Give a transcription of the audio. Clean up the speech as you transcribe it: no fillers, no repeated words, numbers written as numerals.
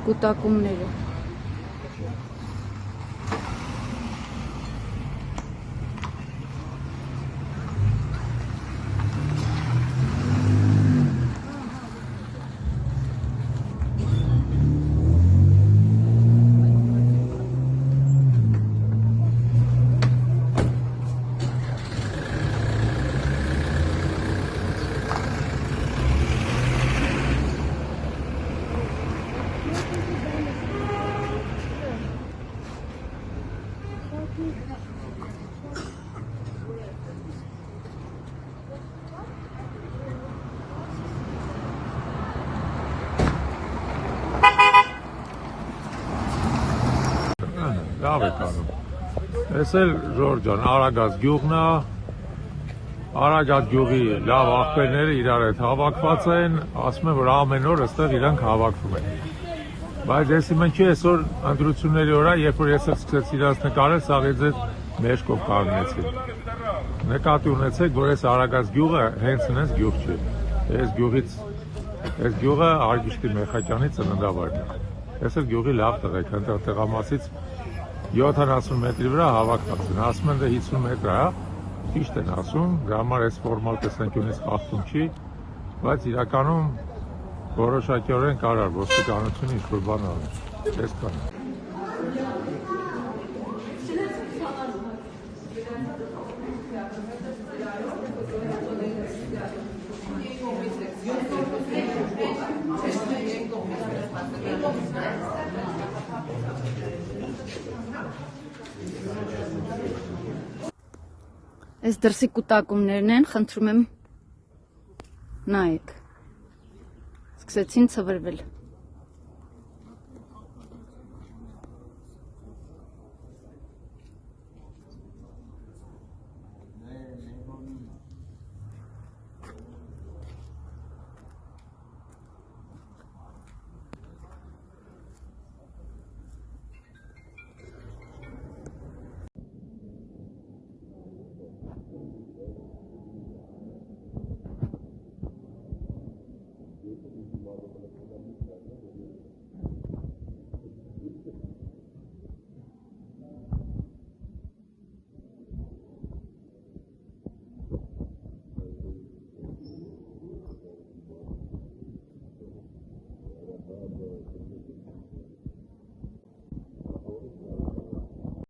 Կուտակումները լավ եք անում։ Ես էլ Ժորժ ջան, Արագած գյուղն է, Արագած գյուղի լավ աղբերները իրար հետ հավաքված են, ասում են, որ ամեն օր այստեղ իրանք հավաքվում են։ Բայց ես իմ ինչի այսօր ընտրությունների օր է, երբ որ ես սկսեցի իրաց նկարել, սաղից այդ մեջքով կանգնեցի։ Նկատի ունեցեք, որ այս Արագած գյուղը հենց ինձ գյուղ չի։ Այս գյուղը Արգիշտի Մեխակյանի ծննդավայրն է։ Ես էլ գյուղի լավ տղեկ, այնտեղ տեղամասից 70 մետրի վրա հավաքված են, ասում են դե 50 մետր է, ճիշտ են ասում, դրա համար այս ֆորմալ տեսանկյունից խախտում չի, բայց իրականում որոշակիորեն կարար ոստիկանությունը ինչ-որ բան անել, այսքան է։ Այս դրսի կուտակումներն են, խնդրում եմ նայեք, սկսեցին ցվրվել։